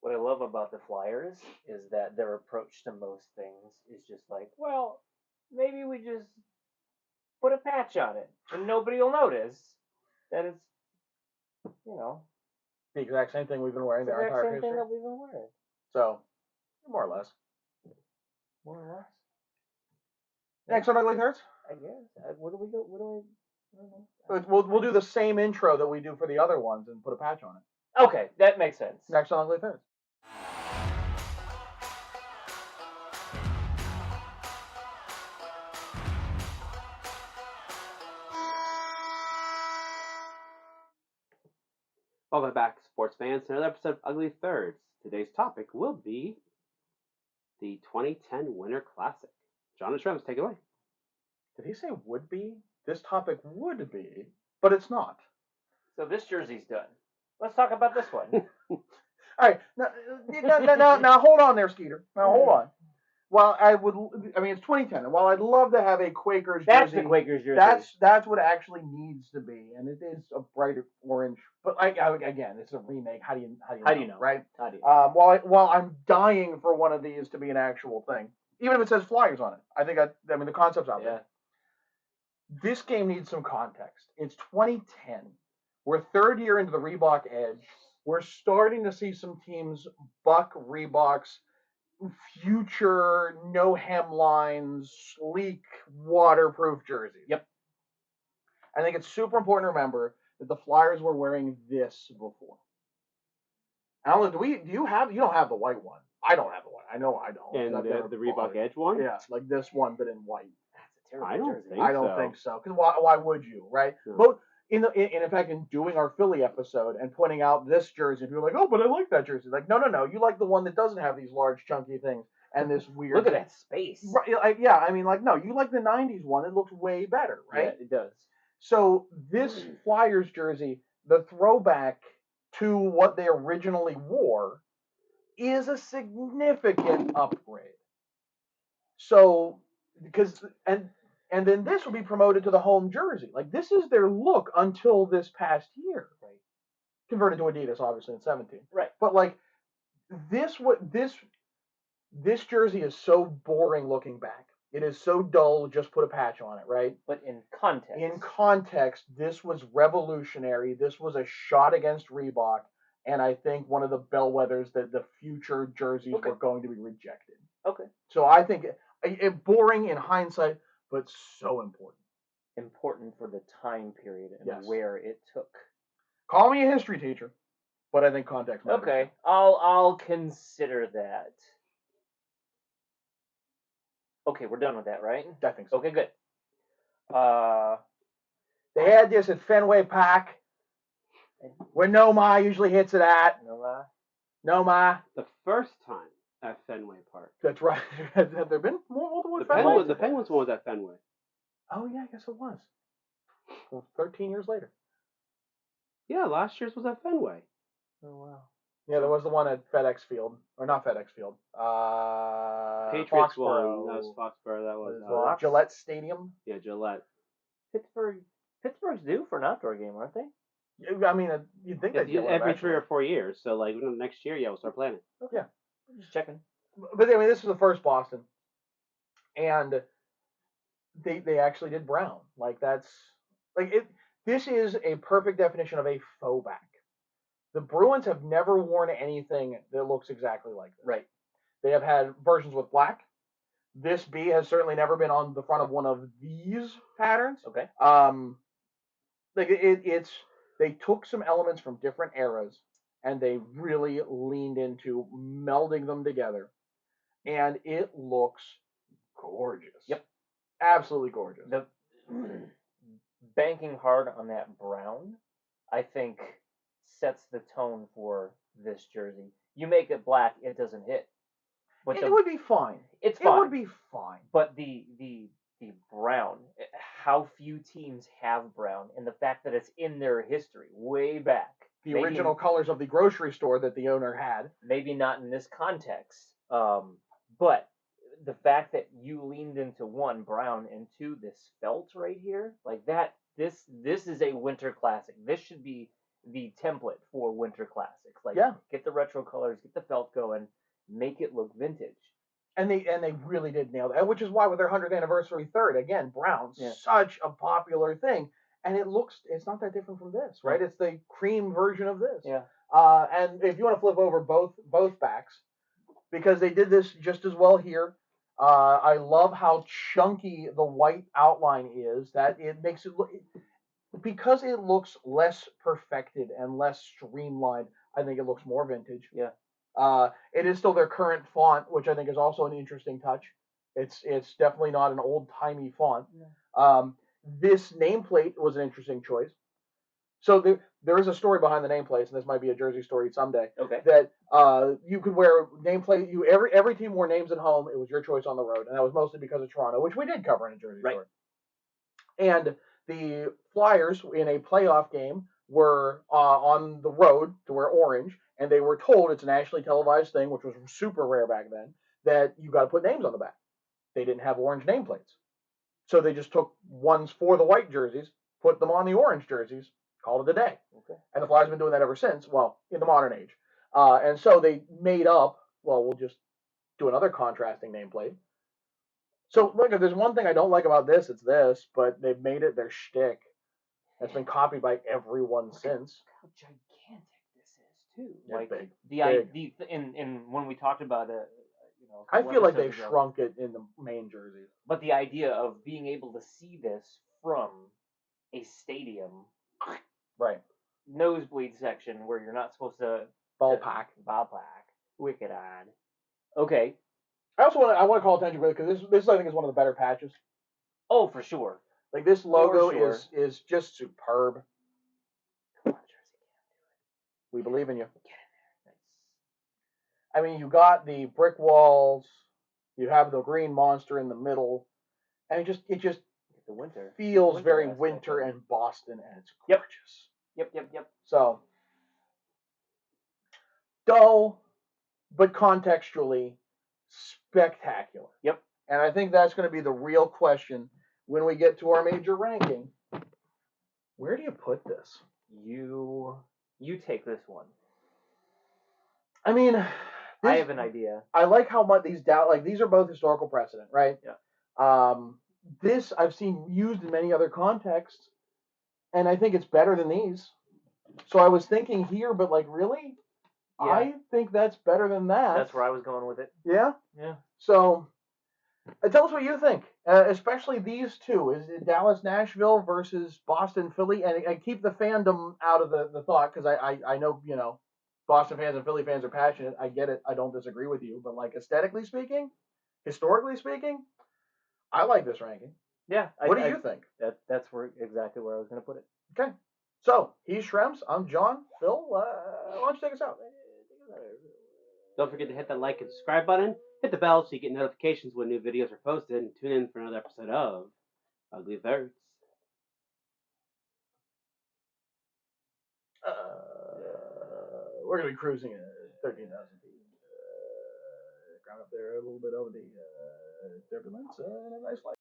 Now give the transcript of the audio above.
What I love about the Flyers is that their approach to most things is just like, well, maybe we just put a patch on it and nobody will notice that you know, The exact same thing we've been wearing it's the our exact entire same thing history. that we've been wearing. So, more or less. More or less. Next on Ugly Thirds? I guess. What do we go? What do we? I don't know. We'll do the same intro that we do for the other ones and put a patch on it. Okay, that makes sense. Next on Ugly Thirds. Welcome back, sports fans, to another episode of Ugly Thirds. Today's topic will be the 2010 Winter Classic. John and Trevis, take it away. Did he say would be? This topic would be, but it's not. So this jersey's done. Let's talk about this one. All right, now hold on there, Skeeter. Now hold on. While it's 2010, and while I'd love to have a Quakers jersey, That's the Quakers jersey. That's what it actually needs to be, and it is a brighter orange. But again, it's a remake. How do you know, right? How do you know? While I'm dying for one of these to be an actual thing, even if it says Flyers on it, I mean the concept's out there. This game needs some context. It's 2010. We're third year into the Reebok Edge. We're starting to see some teams buck Reebok's future, no hemlines, sleek, waterproof jersey. Yep. I think it's super important to remember that the Flyers were wearing this before. Alan, you don't have the white one. I don't have the white. I know I don't. And the Reebok Edge one? Yeah, like this one, but in white. That's a terrible jersey. I don't think so. Because why would you, right? No. But in fact, in doing our Philly episode and pointing out this jersey, people are like, oh, but I like that jersey. Like, no, you like the one that doesn't have these large chunky things and this weird. Look at that space. Right, yeah, I mean, like, no, you like the '90s one. It looks way better, right? Yeah, it does. So this Flyers jersey, the throwback to what they originally wore, is a significant upgrade. So and then this will be promoted to the home jersey. Like, this is their look until this past year. Right. Converted to Adidas, obviously, in 17. Right. But, like, this jersey is so boring looking back. It is so dull, just put a patch on it, right? But in context, this was revolutionary. This was a shot against Reebok. And I think one of the bellwethers that the future jerseys were going to be rejected. Okay. So I think it boring in hindsight, but so important. Important for the time period and where it took. Call me a history teacher, but I think context matters. Okay, I'll consider that. Okay, we're done with that, right? I think so. Okay, good. They had this at Fenway Park, where Nomar usually hits it at. Nomar. The first time at Fenway Park. That's right. Have there been multiple at Fenway? The Penguins one was at Fenway. Oh, yeah, I guess it was. 13 years later. Yeah, last year's was at Fenway. Oh, wow. Yeah, there was the one at FedEx Field. Or not FedEx Field. Patriots Foxborough. one. That was Foxborough. That was Gillette Stadium. Yeah, Gillette. Pittsburgh's due for an outdoor game, aren't they? I mean, you'd think they'd get every 3 or 4 years. So, like, next year, we'll start planning. Okay. Yeah. Just checking. But, I mean, this was the first Boston. And they actually did brown. Like, that's... Like, this is a perfect definition of a faux back. The Bruins have never worn anything that looks exactly like this. Right. They have had versions with black. This B has certainly never been on the front of one of these patterns. Okay. Like it's they took some elements from different eras and they really leaned into melding them together, and it looks gorgeous. Yep. Absolutely gorgeous. The banking hard on that brown, I think, sets the tone for this jersey. You make it black, it doesn't hit. But it would be fine. It's fine. It would be fine. But the brown, how few teams have brown, and the fact that it's in their history way back. The original colors of the grocery store that the owner had. Maybe not in this context, but the fact that you leaned into one, brown, and two, this felt right here, like that. This is a winter classic. This should be the template for winter classics. Like, Yeah. get the retro colors, get the felt going, make it look vintage. And they really did nail that, which is why with their 100th anniversary third, again, Brown's such a popular thing, and it's not that different from this, right? It's the cream version of this. Yeah. And if you want to flip over both backs, because they did this just as well here. I love how chunky the white outline is. That it makes it look, because it looks less perfected and less streamlined. I think it looks more vintage. Yeah. It is still their current font, which I think is also an interesting touch. It's definitely not an old timey font. Yeah. This nameplate was an interesting choice. So there is a story behind the nameplates, and this might be a Jersey story someday. Okay. That you could wear nameplate. Every team wore names at home. It was your choice on the road, and that was mostly because of Toronto, which we did cover in a Jersey story. And the Flyers in a playoff game were on the road to wear orange, and they were told it's a nationally televised thing, which was super rare back then, that you got to put names on the back. They didn't have orange nameplates, so they just took ones for the white jerseys, put them on the orange jerseys, called it a day. Okay. And the Flyers have been doing that ever since, well, in the modern age. And so they made up, well, we'll just do another contrasting nameplate. So, look, if there's one thing I don't like about this, it's this, but they've made it their shtick. It's been copied by everyone since. How gigantic this is, too. It's like, big. In when we talked about it, I feel like they've shrunk it in the main jerseys. But the idea of being able to see this from a stadium, right, nosebleed section where you're not supposed to ball pack, wicked odd. Okay. I also want to call attention to it because this I think is one of the better patches. Oh, for sure. Like this logo is just superb. Come on, Jersey, we believe in you. Get in there. Nice. I mean, you got the brick walls, you have the green monster in the middle, and it just the winter feels very winter and Boston, and it's gorgeous. Yep. So dull, but contextually spectacular. Yep. And I think that's going to be the real question when we get to our major ranking. Where do you put this? You take this one. I mean, I have an idea. I like how much these are both historical precedent, right? Yeah. This I've seen used in many other contexts, and I think it's better than these. So I was thinking here, but like really, yeah. I think that's better than that. That's where I was going with it. Yeah. Yeah. So, tell us what you think, especially these two. Is it Dallas, Nashville versus Boston, Philly? And keep the fandom out of the thought, because I know, Boston fans and Philly fans are passionate. I get it. I don't disagree with you. But like aesthetically speaking, historically speaking, I like this ranking. Yeah. What do you think? That's exactly where I was going to put it. Okay. So, he's Shrems. I'm John. Phil, why don't you take us out? Don't forget to hit that like and subscribe button. Hit the bell so you get notifications when new videos are posted. And tune in for another episode of Ugly Thirds. We're going to be cruising at 13,000 feet. Ground up there a little bit over the turbulence. And a nice flight.